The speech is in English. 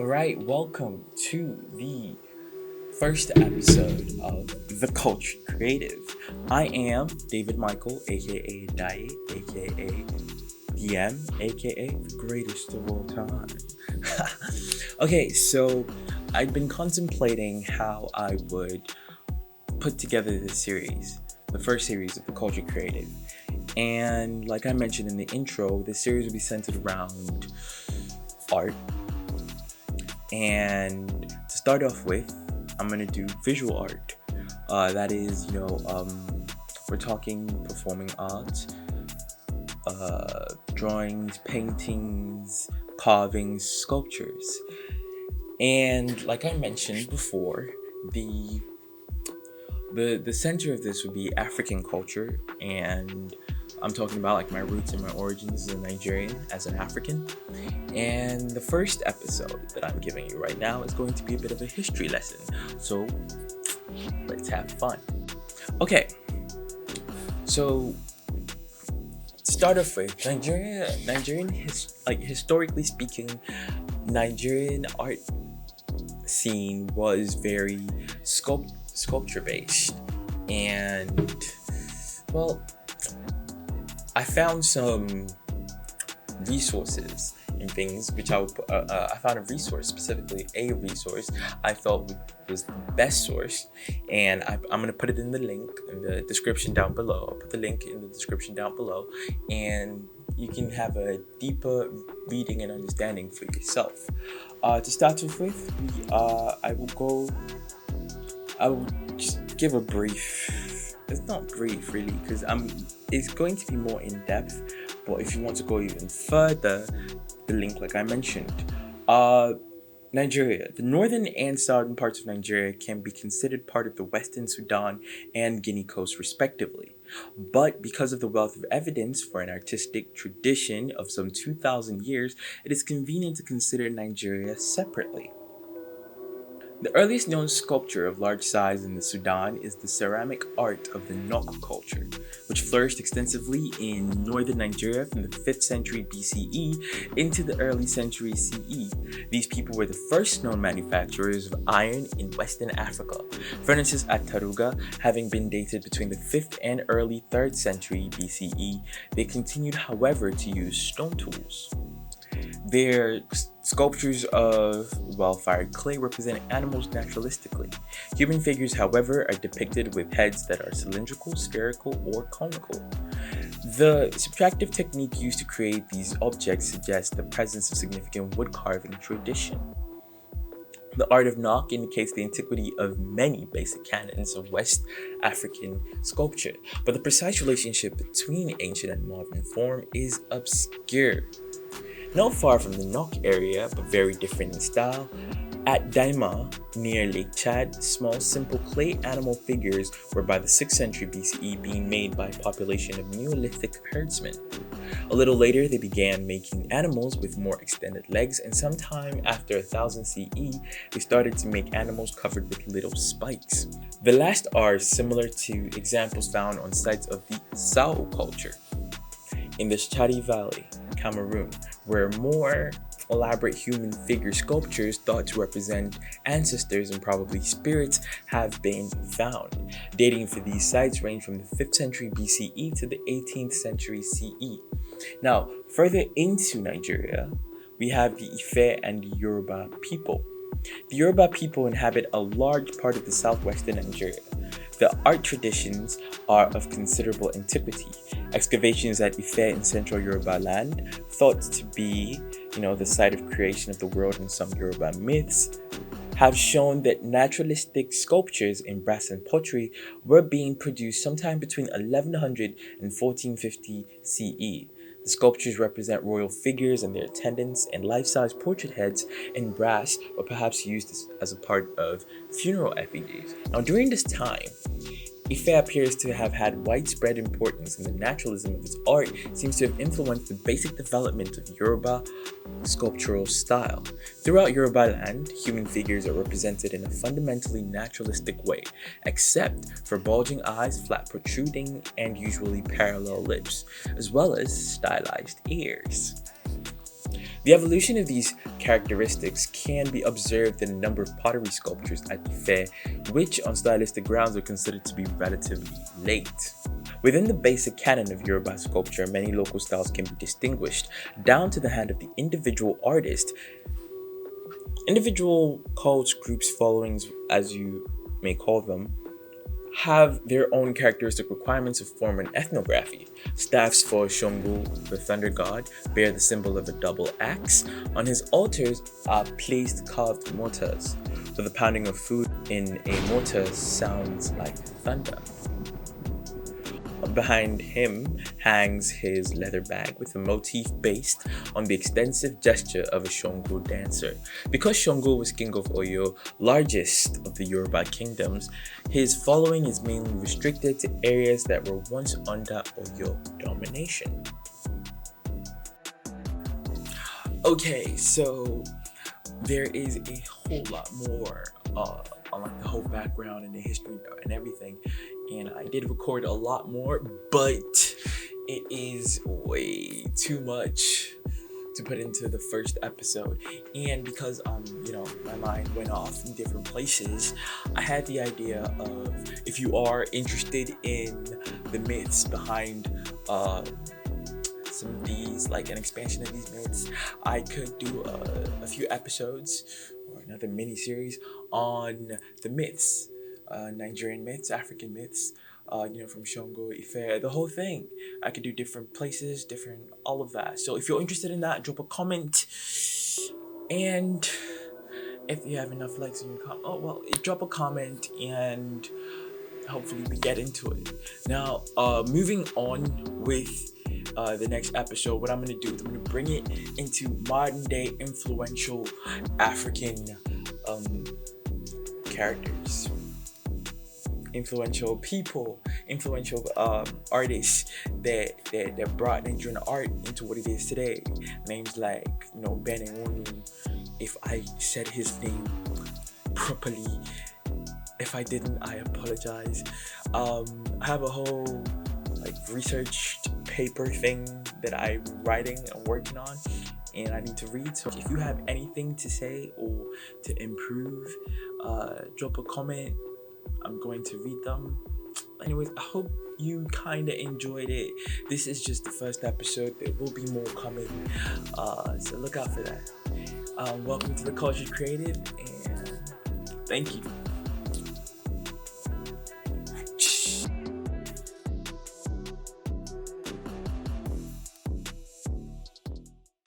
All right, welcome to the first episode of The Culture Creative. I am David Michael, aka Diet, aka DM, aka the greatest of all time. Okay, so I've been contemplating how I would put together this series, the first series of The Culture Creative. And like I mentioned in the intro, this series will be centered around art. And to start off with, I'm gonna do visual art. That is, we're talking performing art, drawings, paintings, carvings, sculptures. And like I mentioned before, the center of this would be African culture, and I'm talking about like my roots and my origins as a Nigerian, as an African. And the first episode that I'm giving you right now is going to be a bit of a history lesson. So let's have fun. Okay, so to start off with, historically speaking, Nigerian art scene was very sculpture based, and well, I found some resources and things which I found a resource, specifically a resource I felt was the best source, and I'm going to put it in the link in the description down below. I'll put the link in the description down below, and you can have a deeper reading and understanding for yourself. To start off with, I will just give a brief. It's not brief really, because it's going to be more in depth. But if you want to go even further, the link, like I mentioned, Nigeria. The northern and southern parts of Nigeria can be considered part of the Western Sudan and Guinea coast, respectively. But because of the wealth of evidence for an artistic tradition of some 2,000 years, it is convenient to consider Nigeria separately. The earliest known sculpture of large size in the Sudan is the ceramic art of the Nok culture, which flourished extensively in northern Nigeria from the 5th century BCE into the early century CE. These people were the first known manufacturers of iron in Western Africa, furnaces at Taruga having been dated between the 5th and early 3rd century BCE. They continued, however, to use stone tools. Their sculptures of well-fired clay represent animals naturalistically. Human figures, however, are depicted with heads that are cylindrical, spherical, or conical. The subtractive technique used to create these objects suggests the presence of significant wood carving tradition. The art of Nok indicates the antiquity of many basic canons of West African sculpture, but the precise relationship between ancient and modern form is obscure. Not far from the Nok area, but very different in style, at Daima, near Lake Chad, small simple clay animal figures were by the 6th century BCE being made by a population of Neolithic herdsmen. A little later, they began making animals with more extended legs, and sometime after 1000 CE, they started to make animals covered with little spikes. The last are similar to examples found on sites of the Sao culture in the Chadi Valley, Cameroon, where more elaborate human figure sculptures thought to represent ancestors and probably spirits have been found. Dating for these sites range from the 5th century BCE to the 18th century CE. Now, further into Nigeria, we have the Ife and the Yoruba people. The Yoruba people inhabit a large part of the southwestern Nigeria. The art traditions are of considerable antiquity. Excavations at Ife in central Yoruba land, thought to be, the site of creation of the world in some Yoruba myths, have shown that naturalistic sculptures in brass and pottery were being produced sometime between 1100 and 1450 CE. The sculptures represent royal figures and their attendants, and life-size portrait heads in brass were perhaps used as a part of funeral effigies. Now, during this time, Ife appears to have had widespread importance, and the naturalism of its art seems to have influenced the basic development of Yoruba sculptural style. Throughout Yoruba land, human figures are represented in a fundamentally naturalistic way, except for bulging eyes, flat protruding, and usually parallel lips, as well as stylized ears. The evolution of these characteristics can be observed in a number of pottery sculptures at the fair, which on stylistic grounds are considered to be relatively late. Within the basic canon of Yoruba sculpture, many local styles can be distinguished down to the hand of the individual artist. Individual cults, groups, followings, as you may call them, have their own characteristic requirements of form and ethnography. Staffs for Shongo, the thunder god, bear the symbol of a double axe. On his altars are placed carved mortars. So the pounding of food in a mortar sounds like thunder. Behind him hangs his leather bag with a motif based on the extensive gesture of a Shongo dancer. Because Shongo was king of Oyo, largest of the Yoruba kingdoms, his following is mainly restricted to areas that were once under Oyo domination. Okay, so there is a whole lot more on like the whole background and the history and everything, and I did record a lot more, but it is way too much to put into the first episode. And because my mind went off in different places, I had the idea of, if you are interested in the myths behind some of these, like an expansion of these myths, I could do a few episodes or another mini series on the myths, Nigerian myths, African myths, from Shongo, Ife, the whole thing. I could do different places, different, all of that. So if you're interested in that, drop a comment. And if you have enough likes in your drop a comment, and hopefully we get into it. Now, moving on with the next episode, what I'm going to do is I'm going to bring it into modern day influential African characters, influential people, influential artists that brought Nigerian art into what it is today. Names like Ben Ewonu. If I said his name properly, if I didn't, I apologize. I have a whole researched paper thing that I'm writing and working on, and I need to read. So if you have anything to say or to improve, drop a comment. I'm going to read them. Anyways, I hope you kind of enjoyed it. This is just the first episode. There will be more coming, so look out for that. Welcome to the Cultured Creative, and thank you.